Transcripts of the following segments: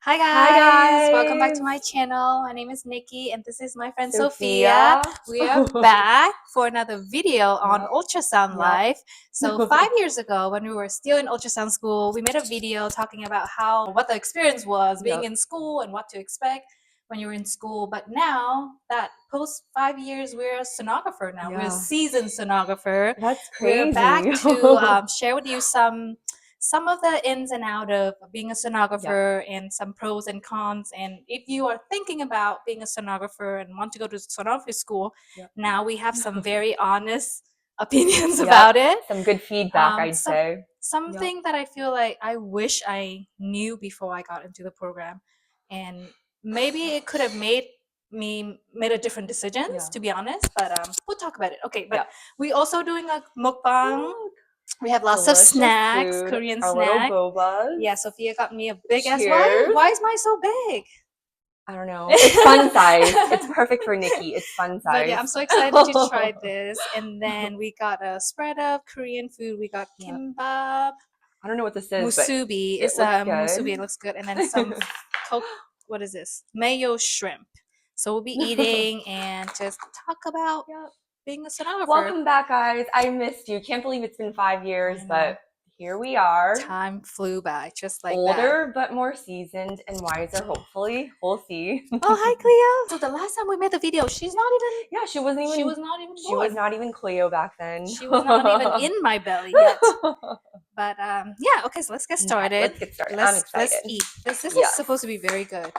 Hi Hi guys, welcome back to guys, my channel. My name is Nikki and this is my friend Sophia. Sophia. We are back for another video on Yep, ultrasound yep. life. So 5 years ago when we were still in ultrasound school, we made a video talking about what the experience was being Yep. in school and what to expect when you were in school. But now that post 5 years, we're a sonographer now. We're a Yeah, seasoned sonographer. that's We're crazy. back to share with you some of the ins and out of being a Yep, sonographer and some pros and cons. And if you are thinking about being a sonographer and want to go to sonography school, yep, now we have some very honest opinions yep. about it. Some good feedback, Um, I'd some say. Yep. something that I feel like I wish I knew before I got into the program, and maybe it could have made a different decisions, Yeah, to be honest. But we'll talk about it. Okay, but yep. we also doing a mukbang. Look, We have lots of delicious snacks, food. Korean Our little snack. bobas. Yeah, Sophia got me a big ass. Why? Cheers. Why is mine so big? I don't know. It's fun size. It's perfect for Nikki. It's fun But yeah, size. I'm so excited to try this. And then we got a spread of Korean food. We got Yep. kimbap, I don't know what this is, but musubi. it It's looks musubi. good. It looks good. And then some what is this? Mayo shrimp. So we'll be eating and just talk about Yep. being a sonographer. Welcome back, guys. I missed you. Can't believe it's been 5 years, I know. but here we are. Time flew by just like that. Older, but more seasoned and wiser, hopefully. We'll see. Oh, hi, Cleo. So the last time we made the video, Yeah, she was not even she was born. not even Cleo back then. She was not even in my belly yet. But yeah, okay, so let's get started. Let's get started. I'm Let's excited. eat. This is Yes. supposed to be very good.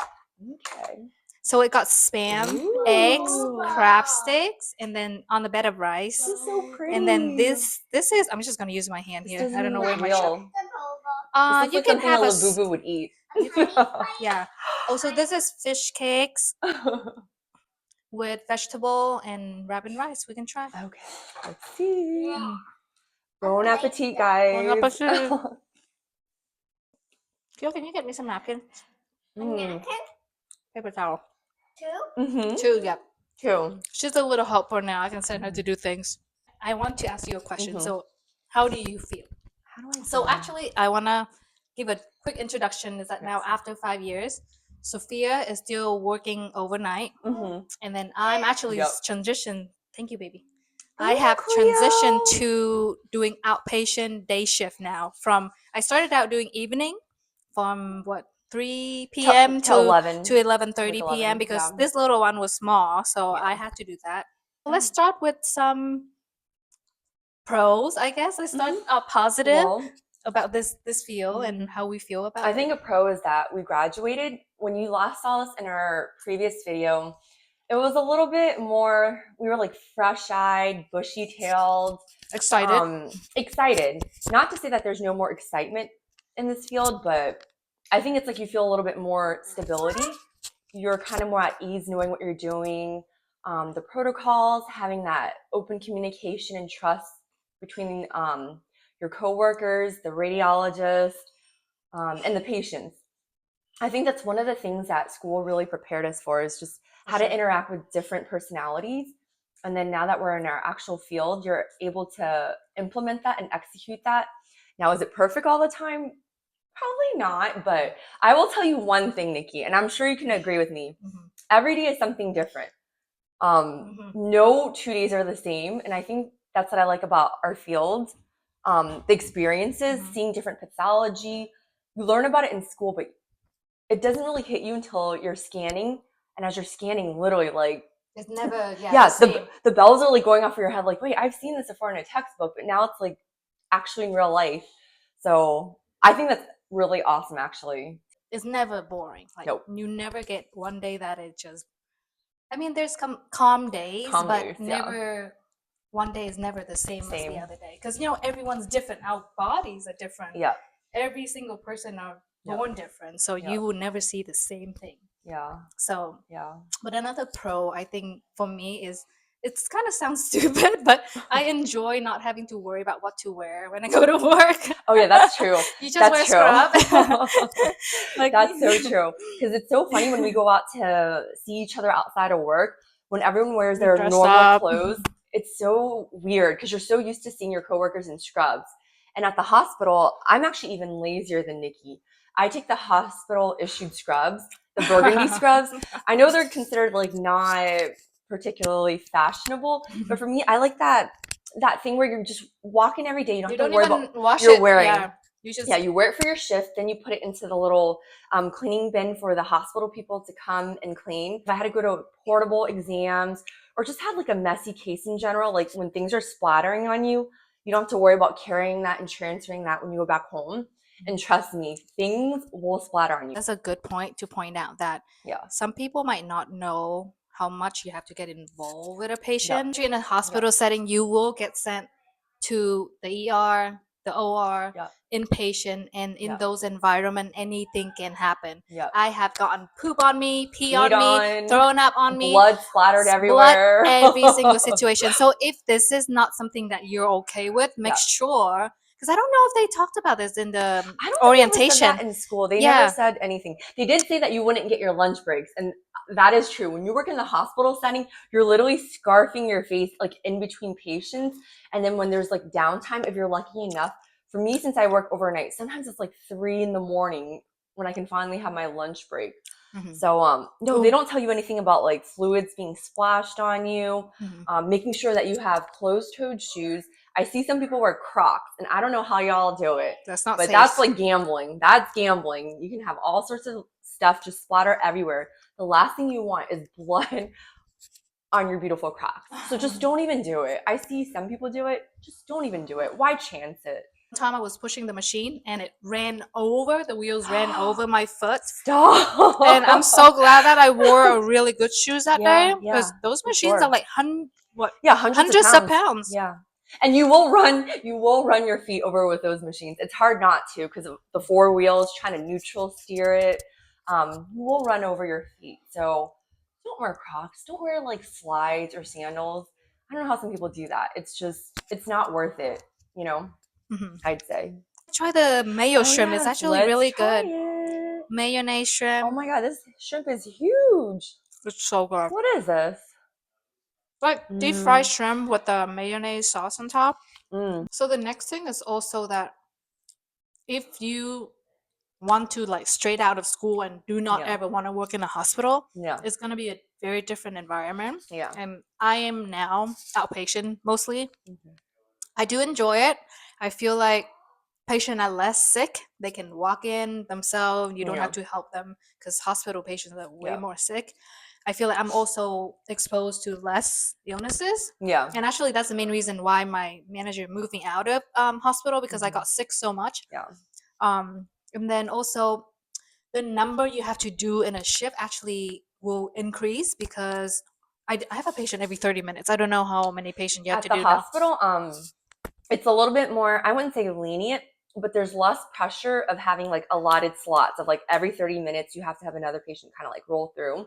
Okay. So it got spam, Ooh. eggs, crab sticks, and then on the bed of rice. This is so pretty. And then this is I'm just gonna use my hand This here. doesn't I don't know look where my real. This looks you like can something have a a Labubu would eat. yeah. Also, this is fish cakes with vegetable and rabbit rice. We can try. Okay, let's see. Mm. Bon appetit, Bon guys. appetit. Can you get me some napkins? Mm. Paper towel. Mm-hmm. Two, yeah. Two. She's a little helper now. I can send her to do things. I want to ask you a question. Mm-hmm. So, how do you feel? How do I So, feel? actually, I want to give a quick introduction. Is that Yes. now after 5 years, Sophia is still working overnight, Mm-hmm. and then I'm actually Yep. transitioned. Thank you, baby. Oh, I have Cleo. transitioned to doing outpatient day shift now. I started out doing evening from 3 p.m. To 11. to 11:30 Like p.m. 11, because yeah. this little one was small, so Yeah. I had to do that. Let's start with some pros, I guess. Let's start positive Well, about this field and how we feel about I it. think a pro is that we graduated. When you last saw us in our previous video, it was a little bit more, we were like fresh-eyed, bushy-tailed. Excited. Excited. Not to say that there's no more excitement in this field, but I think it's like you feel a little bit more stability. You're kind of more at ease knowing what you're doing. The protocols, having that open communication and trust between your coworkers, the radiologist, and the patients. I think that's one of the things that school really prepared us for, is just how to interact with different personalities. And then now that we're in our actual field, you're able to implement that and execute that. Now, is it perfect all the time? Probably not, but I will tell you one thing, Nikki, and I'm sure you can agree with me. Every day is something different. No 2 days are the same, and I think that's what I like about our field. The experiences, seeing different pathology, you learn about it in school, but it doesn't really hit you until you're scanning. And as you're scanning, literally, like, It's never, the bells are like going off in your head, like, wait, I've seen this before in a textbook, but now it's like actually in real life. So I think that's really awesome, actually. It's never boring. Like, Nope. you never get one day that it just, I mean, there's calm days, but never, one day is never the same as the other day. Because, everyone's different. Our bodies are different. Yeah. Every single person are born different. So you will never see the same thing. Yeah. So, Yeah. but another pro, I think, for me is, it's kind of sounds stupid, but I enjoy not having to worry about what to wear when I go to work. Oh yeah, that's true. You just wear scrub. That's so true. Because it's so funny when we go out to see each other outside of work, when everyone wears their normal clothes, it's so weird because you're so used to seeing your coworkers in scrubs. And at the hospital, I'm actually even lazier than Nikki. I take the hospital issued scrubs, the burgundy scrubs. I know they're considered like not particularly fashionable, but for me, I like that thing where you're just walking every day. You don't have to worry about wash you're it. wearing. Yeah. You wear it for your shift, then you put it into the little cleaning bin for the hospital people to come and clean. If I had to go to portable exams or just had like a messy case in general, like when things are splattering on you, you don't have to worry about carrying that and transferring that when you go back home. And trust me, things will splatter on you. That's a good point to point out that some people might not know how much you have to get involved with a patient. In a hospital setting, you will get sent to the ER, the OR, inpatient, and in those environments, anything can happen. I have gotten poop on me, pee on me, thrown up on me, blood splattered everywhere, every single situation. So if this is not something that you're okay with, make sure. Because I don't know if they talked about this in the orientation. Said that in school. They never said anything. They did say that you wouldn't get your lunch breaks, and that is true. When you work in the hospital setting, you're literally scarfing your face like in between patients. And then when there's like downtime, if you're lucky enough, for me, since I work overnight, sometimes it's like 3 a.m. when I can finally have my lunch break. So no, they don't tell you anything about like fluids being splashed on you, making sure that you have closed-toed shoes. I see some people wear Crocs, and I don't know how y'all do it. That's not safe. That's like gambling. That's gambling. You can have all sorts of stuff just splatter everywhere. The last thing you want is blood on your beautiful Crocs. So just don't even do it. I see some people do it. Just don't even do it. Why chance it? Time I was pushing the machine and it ran over, the wheels ran over my foot. Stop. And I'm so glad that I wore a really good shoes that day, because those machines are like hundreds of pounds. Yeah. And you will run your feet over with those machines. It's hard not to because of the 4 wheels trying to neutral steer it. You will run over your feet. So don't wear Crocs. Don't wear like slides or sandals. I don't know how some people do that. It's not worth it, you know? I'd say. Try the mayo shrimp. It's actually really good. Mayonnaise shrimp. Oh my God, this shrimp is huge. It's so good. What is this? Like deep fried shrimp with the mayonnaise sauce on top. So the next thing is also that if you want to like straight out of school and do not ever want to work in a hospital, it's going to be a very different environment. And I am now outpatient mostly. I do enjoy it. I feel like patients are less sick. They can walk in themselves. You don't have to help them, because hospital patients are way more sick. I feel like I'm also exposed to less illnesses. And actually, that's the main reason why my manager moved me out of hospital, because I got sick so much. And then also, the number you have to do in a shift actually will increase, because I have a patient every 30 minutes. I don't know how many patients you have to do. At the hospital, it's a little bit more, I wouldn't say lenient, but there's less pressure of having like allotted slots of like every 30 minutes you have to have another patient kind of like roll through.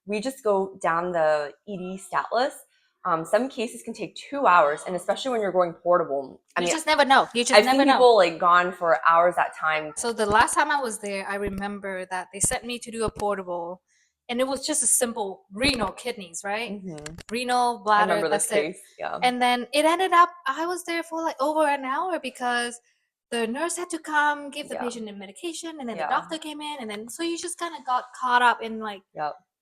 We just go down the ED stat list. Some cases can take 2 hours, and especially when you're going portable. You just never know. I've seen people like gone for hours at time. So the last time I was there, I remember that they sent me to do a portable, and it was just a simple renal kidneys, right? Renal, bladder. I remember this case. And then it ended up, I was there for like over an hour, because the nurse had to come give the patient the medication, and then the doctor came in, and then so you just kind of got caught up in like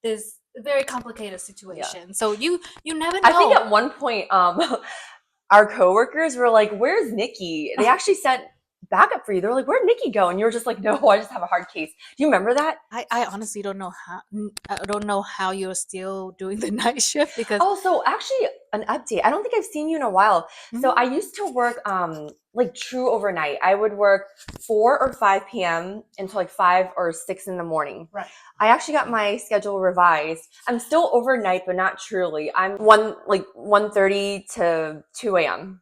this very complicated situation. So you never know. I think at one point, our coworkers were like, "Where's Nicki?" They actually sent backup for you. They're like, "Where'd Nicki go?" And you were just like, "No, I just have a hard case." Do you remember that? I honestly don't know how. I don't know how you're still doing the night shift, because so actually an update. I don't think I've seen you in a while. So I used to work like true overnight. I would work 4 or 5 p.m. until like 5 or 6 in the morning. Right. I actually got my schedule revised. I'm still overnight, but not truly. I'm 1:30 to 2 a.m.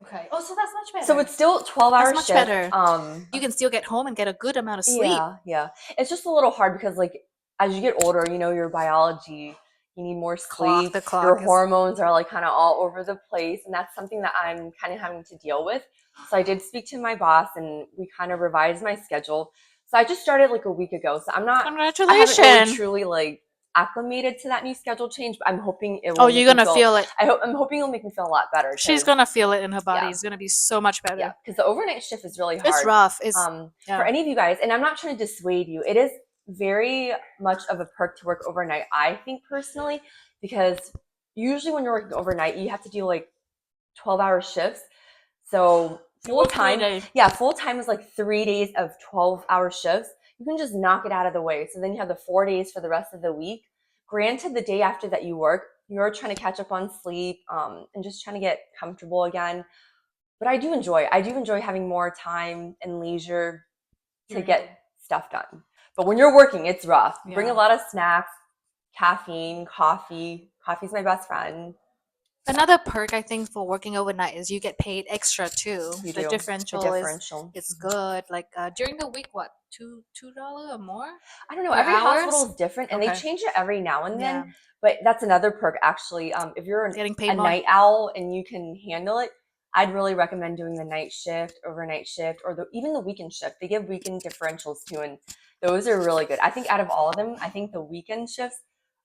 Okay. Oh, so that's much better. So it's still 12-hour shift. That's much better. You can still get home and get a good amount of sleep. Yeah. It's just a little hard because like as you get older, you know, your biology, you need more sleep. Your hormones are like kind of all over the place, and that's something that I'm kind of having to deal with. So I did speak to my boss, and we kind of revised my schedule. So I just started like a week ago. So I'm not. Congratulations. I haven't really truly like acclimated to that new schedule change, but I'm hoping it will. Oh, you're gonna feel it. I'm hoping it'll make me feel a lot better. She's gonna feel it in her body. It's gonna be so much better. Yeah, because the overnight shift is really hard. It's rough. It's for any of you guys, and I'm not trying to dissuade you. It is very much of a perk to work overnight, I think personally, because usually when you're working overnight, you have to do like 12-hour shifts. So full time is like 3 days of 12-hour shifts. You can just knock it out of the way. So then you have the 4 days for the rest of the week. Granted, the day after that you work, you're trying to catch up on sleep and just trying to get comfortable again. But I do enjoy having more time and leisure to get stuff done. But when you're working, it's rough. Bring a lot of snacks, caffeine, coffee. Coffee's my best friend. Another perk I think for working overnight is you get paid extra too. The differential is good. Like during the week, what $2 or more? I don't know. Every hospital is different, and they change it every now and then. But that's another perk actually. If you're a night owl and you can handle it, I'd really recommend doing the night shift, overnight shift, or even the weekend shift. They give weekend differentials too, and those are really good. I think out of all of them, I think the weekend shifts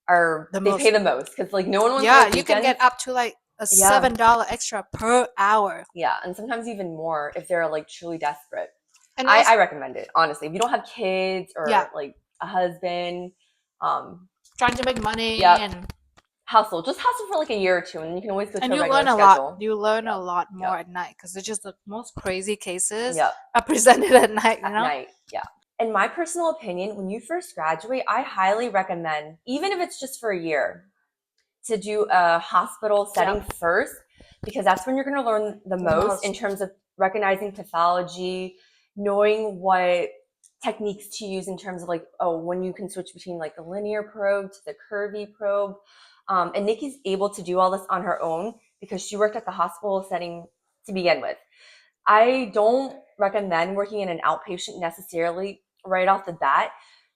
they pay the most because like no one wants to work weekends. You can get up to like a $7 extra per hour. Yeah, and sometimes even more if they're like truly desperate. And I recommend it, honestly. If you don't have kids or like a husband, trying to make money and hustle for like a year or two, and then you can always go to a regular schedule. You learn a lot more at night because it's just the most crazy cases are presented at night. You know? In my personal opinion, when you first graduate, I highly recommend, even if it's just for a year, to do a hospital setting first, because that's when you're going to learn the most in terms of recognizing pathology, knowing what techniques to use in terms of like, when you can switch between like the linear probe to the curvy probe. And Nicki's able to do all this on her own because she worked at the hospital setting to begin with. I don't recommend working in an outpatient necessarily right off the bat,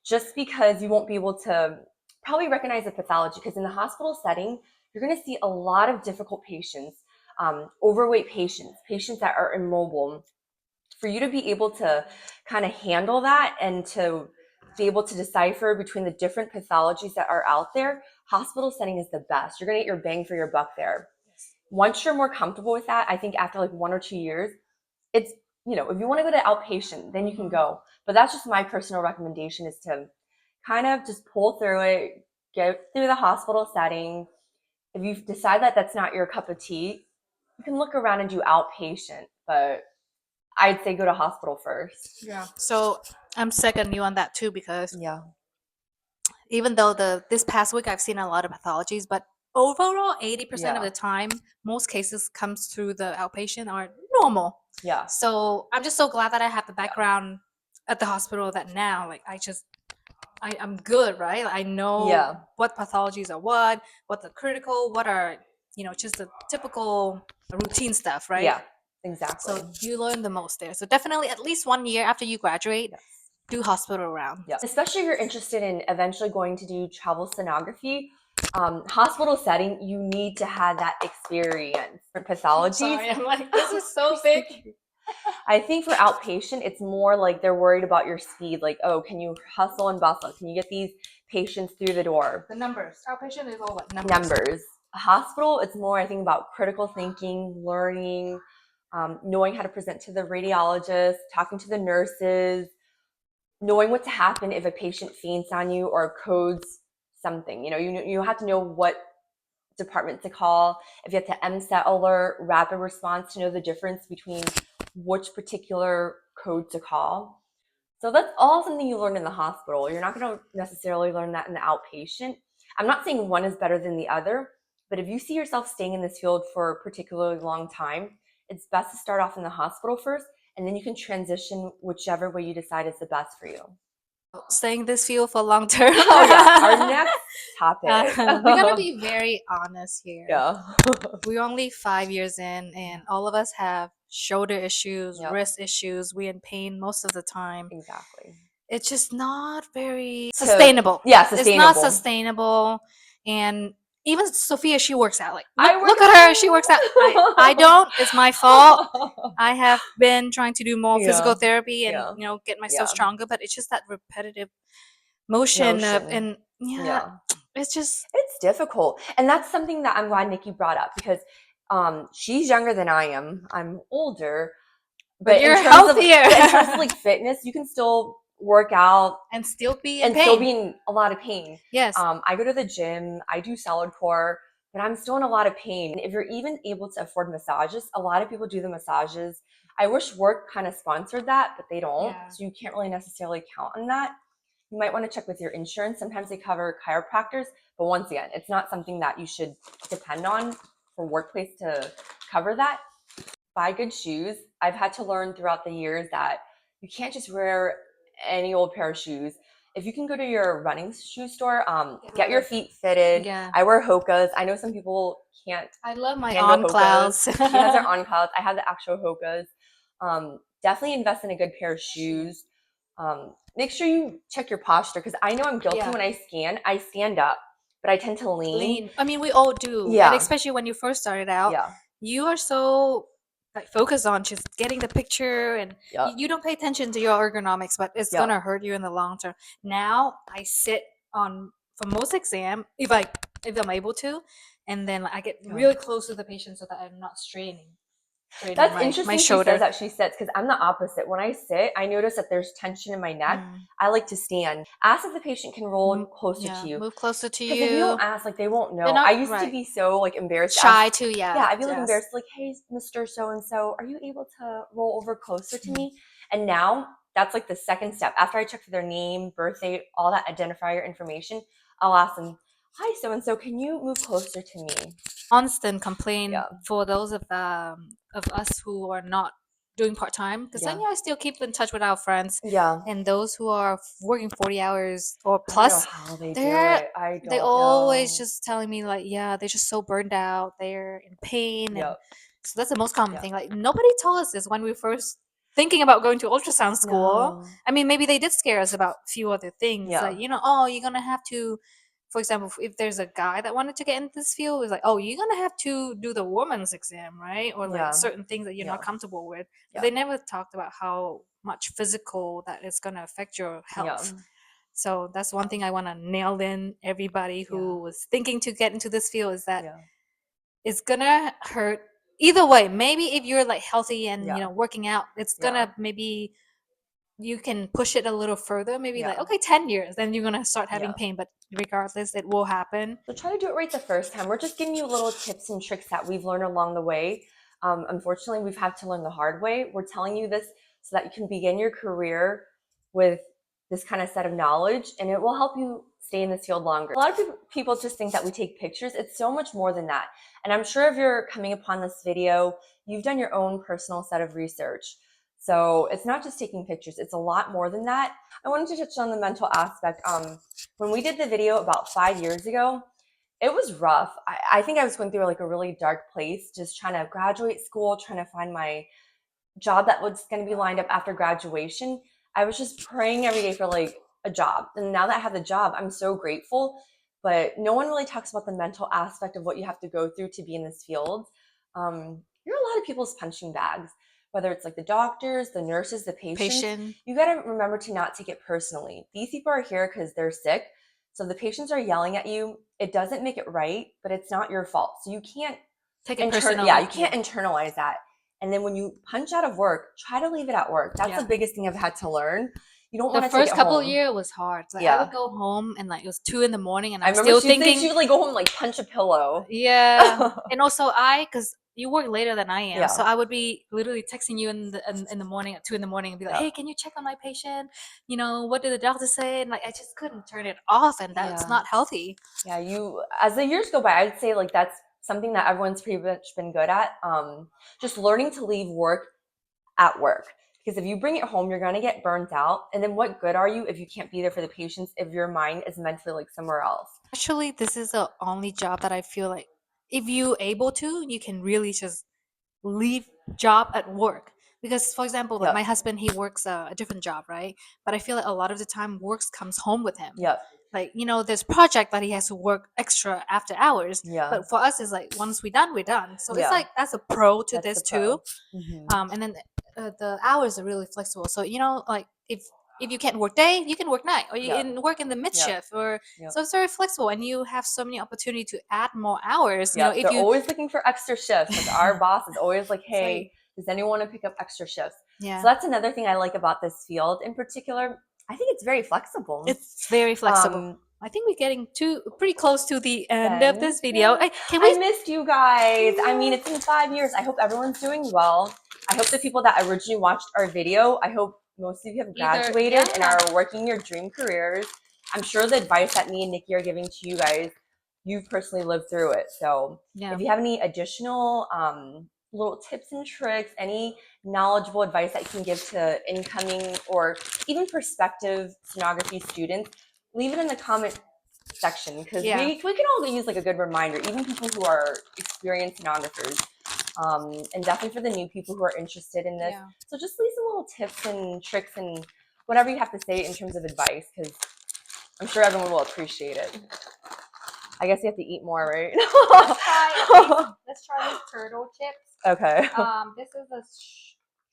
just because you won't be able to probably recognize the pathology, because in the hospital setting, you're going to see a lot of difficult patients, overweight patients that are immobile. For you to be able to kind of handle that and to be able to decipher between the different pathologies that are out there, hospital setting is the best. You're going to get your bang for your buck there. Once you're more comfortable with that, I think after like 1 or 2 years, it's, if you want to go to outpatient, then you can go. But that's just my personal recommendation, is to kind of just pull through it, get through the hospital setting. If you decide that that's not your cup of tea, you can look around and do outpatient, but I'd say go to hospital first. Yeah. So I'm second you on that too, because even though this past week I've seen a lot of pathologies, but overall 80% of the time, most cases comes through the outpatient are normal. Yeah. So I'm just so glad that I have the background at the hospital that now, like, I'm good, right? I know what pathologies are what the critical, what are, just the typical routine stuff, right? Yeah, exactly. So you learn the most there. So definitely at least 1 year after you graduate, do hospital round. Yeah. Especially if you're interested in eventually going to do travel sonography. Hospital setting, you need to have that experience for pathology. Sorry, I'm like, this is so big. I think for outpatient, it's more like they're worried about your speed. Like, can you hustle and bustle? Can you get these patients through the door? The numbers. Outpatient is all what? Numbers. Hospital, it's more, I think, about critical thinking, learning, knowing how to present to the radiologist, talking to the nurses, knowing what to happen if a patient faints on you or codes something. You have to know what department to call. If you have to MSAT alert, rapid response, to know the difference between which particular code to call. So that's all something you learn in the hospital. You're not going to necessarily learn that in the outpatient. I'm not saying one is better than the other, but if you see yourself staying in this field for a particularly long time, it's best to start off in the hospital first, and then you can transition whichever way you decide is the best for you. Staying this field for long term. Our next topic. We're gonna be very honest here. Yeah. We're only 5 years in, and all of us have shoulder issues, wrist issues. We're in pain most of the time. Exactly. It's just not very sustainable. Sustainable. It's not sustainable. And even Sophia, she works out. Like, look at her, she works out. I don't. It's my fault. I have been trying to do more physical therapy and get myself stronger, but it's just that repetitive motion. And it's difficult. And that's something that I'm glad Nicki brought up, because she's younger than I am. I'm older. But you're healthier. In terms of like fitness, you can still work out and still be in a lot of pain. Yes. I go to the gym, I do salad core, but I'm still in a lot of pain. If you're even able to afford massages, a lot of people do the massages. I wish work kind of sponsored that, but they don't. Yeah. So you can't really necessarily count on that. You might want to check with your insurance. Sometimes they cover chiropractors, but once again, it's not something that you should depend on for workplace to cover that. Buy good shoes. I've had to learn throughout the years that you can't just wear any old pair of shoes. If you can go to your running shoe store, get your feet fitted. Yeah. I wear Hoka's. I know some people can't. I love my On Clouds. She has her On Clouds. I have the actual Hoka's. Definitely invest in a good pair of shoes. Make sure you check your posture, because I know I'm guilty when I scan. I stand up, but I tend to lean. I mean, we all do. Yeah. And especially when you first started out. Yeah. You are so like focused on just getting the picture, and you don't pay attention to your ergonomics, but it's gonna hurt you in the long term. Now I sit on for most exam if I'm able to, and then I get really close to the patient so that I'm not straining. That's interesting. My shoulder. She says that she sits, because I'm the opposite. When I sit, I notice that there's tension in my neck. I like to stand. Ask if the patient can roll closer to you. Move closer to you. Because if you don't ask, like, they won't know. I used to be so like embarrassed. Shy too, yeah. Yeah, I'd be like embarrassed, like, hey, Mr. So-and-so, are you able to roll over closer to me? And now that's like the second step. After I check for their name, birthday, all that identifier information, I'll ask them, hi, so-and-so, can you move closer to me? Constant complaint for those of us who are not doing part-time, because then I still keep in touch with our friends, and those who are working 40 hours or plus, they always just telling me like, they're just so burned out, they're in pain, and so that's the most common thing. Like, nobody told us this when we first thinking about going to ultrasound school. I mean, maybe they did scare us about a few other things, like, oh, you're gonna have to, for example, if there's a guy that wanted to get into this field, it's like, oh, you're gonna have to do the woman's exam, right? Or like certain things that you're not comfortable with. But they never talked about how much physical that is gonna affect your health. So that's one thing I want to nail in everybody who was thinking to get into this field, is that it's gonna hurt either way. Maybe if you're like healthy and working out, it's gonna maybe you can push it a little further, maybe like, okay, 10 years, then you're gonna start having pain, but regardless, it will happen. So try to do it right the first time. We're just giving you little tips and tricks that we've learned along the way. Unfortunately, we've had to learn the hard way. We're telling you this so that you can begin your career with this kind of set of knowledge, and it will help you stay in this field longer. A lot of people just think that we take pictures. It's so much more than that. And I'm sure if you're coming upon this video, you've done your own personal set of research. So it's not just taking pictures, it's a lot more than that. I wanted to touch on the mental aspect. When we did the video about 5 years ago, it was rough. I think I was going through like a really dark place, just trying to graduate school, trying to find my job that was going to be lined up after graduation. I was just praying every day for like a job. And now that I have the job, I'm so grateful. But no one really talks about the mental aspect of what you have to go through to be in this field. You're a lot of people's punching bags, whether it's like the doctors, the nurses, the patients. You got to remember to not take it personally. These people are here because they're sick. So the patients are yelling at you. It doesn't make it right, but it's not your fault. So you can't take it personally. Yeah, you can't internalize that. And then when you punch out of work, try to leave it at work. That's the biggest thing I've had to learn. You don't want to take it home. The first couple of years was hard. Like, I would go home and like it was 2 a.m. and I'm still thinking. She would like go home and like punch a pillow. Yeah. And also because you work later than I am, so I would be literally texting you in the morning at 2 a.m. and be like, hey, can you check on my patient? You know, what did the doctor say? And like, I just couldn't turn it off, and that's not healthy. Yeah, as the years go by, I'd say like that's something that everyone's pretty much been good at. Just learning to leave work at work. Because if you bring it home, you're going to get burnt out. And then what good are you if you can't be there for the patients, if your mind is mentally like somewhere else? Actually, this is the only job that I feel like if you able to, you can really just leave job at work. Because, for example, like my husband, he works a different job, right? But I feel like a lot of the time works comes home with him. Like, you know, there's project that he has to work extra after hours. But for us, it's like once we're done. So it's like that's a pro to this too. And then the hours are really flexible. So, you know, like if if you can't work day, you can work night, or you Yep. can work in the mid Yep. shift, or Yep. so it's very flexible, and you have so many opportunity to add more hours. You know, if They're you always looking for extra shifts. Like our boss is always like, hey, right. does anyone want to pick up extra shifts? Yeah. So that's another thing I like about this field in particular. I think it's very flexible. It's very flexible. I think we're getting pretty close to the end of this video. Yeah. I missed you guys. I mean, it's been 5 years. I hope everyone's doing well. I hope the people that originally watched our video, I hope most of you have graduated and are working your dream careers. I'm sure the advice that me and Nicki are giving to you guys, you've personally lived through it. So if you have any additional little tips and tricks, any knowledgeable advice that you can give to incoming or even prospective sonography students, leave it in the comment section, because we can all use like a good reminder, even people who are experienced sonographers, and definitely for the new people who are interested in this. So just leave some little tips and tricks and whatever you have to say in terms of advice, because I'm sure everyone will appreciate it. I guess you have to eat more, right? Let's try these turtle chips. Okay. This is a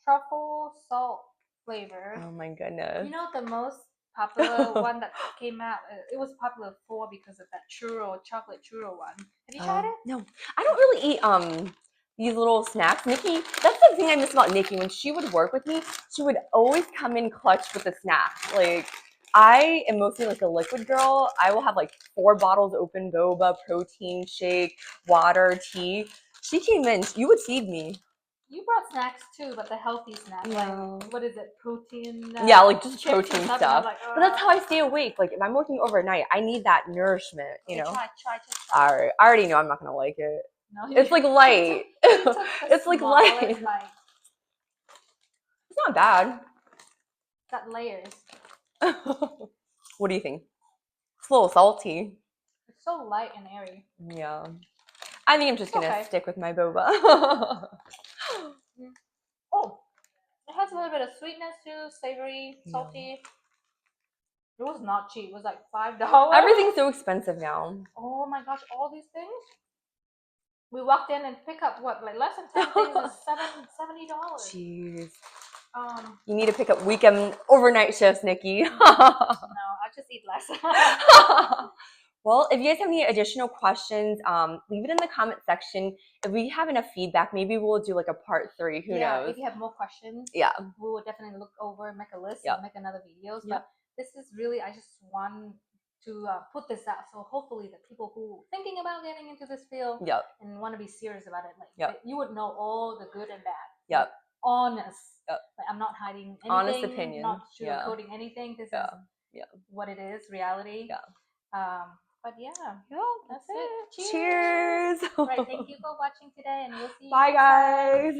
truffle salt flavor. Oh my goodness. You know, the most popular one that came out, it was popular because of that chocolate churro one. Have you tried it? No, I don't really eat these little snacks. Nicki, that's the thing I miss about Nicki. When she would work with me, she would always come in clutch with a snack. Like, I am mostly like a liquid girl. I will have like 4 bottles open, boba, protein shake, water, tea. She came in, you would feed me. You brought snacks too, but the healthy snacks. Yeah. Like, what is it? Protein? Yeah, like just protein stuff. Like, but that's how I stay awake. Like, if I'm working overnight, I need that nourishment, you know? Try. All right. I already know I'm not going to like it. No, it's like light. It's like light. It's not bad. It's got layers. What do you think? It's a little salty. It's so light and airy. Yeah. I think I'm just going to stick with my boba. Oh, it has a little bit of sweetness too, savory, salty. It was not cheap. It was like $5. Everything's so expensive now. Oh my gosh, all these things. We walked in and pick up what, like less than 10 things is $70. Jeez. You need to pick up weekend overnight shifts, Nicki. No, I just eat less. Well, if you guys have any additional questions, leave it in the comment section. If we have enough feedback, maybe we'll do like a part 3. Who knows? If you have more questions, we will definitely look over, make a list, and make another videos. But this is really, I just want to put this out, so hopefully the people who thinking about getting into this field and want to be serious about it, like you would know all the good and bad. Like, honest. Like, I'm not hiding anything. Honest opinion. Not sugarcoating anything. This is what it is, reality. But that's it. Cheers. Cheers. Right, thank you for watching today, and we'll see you. Bye, guys.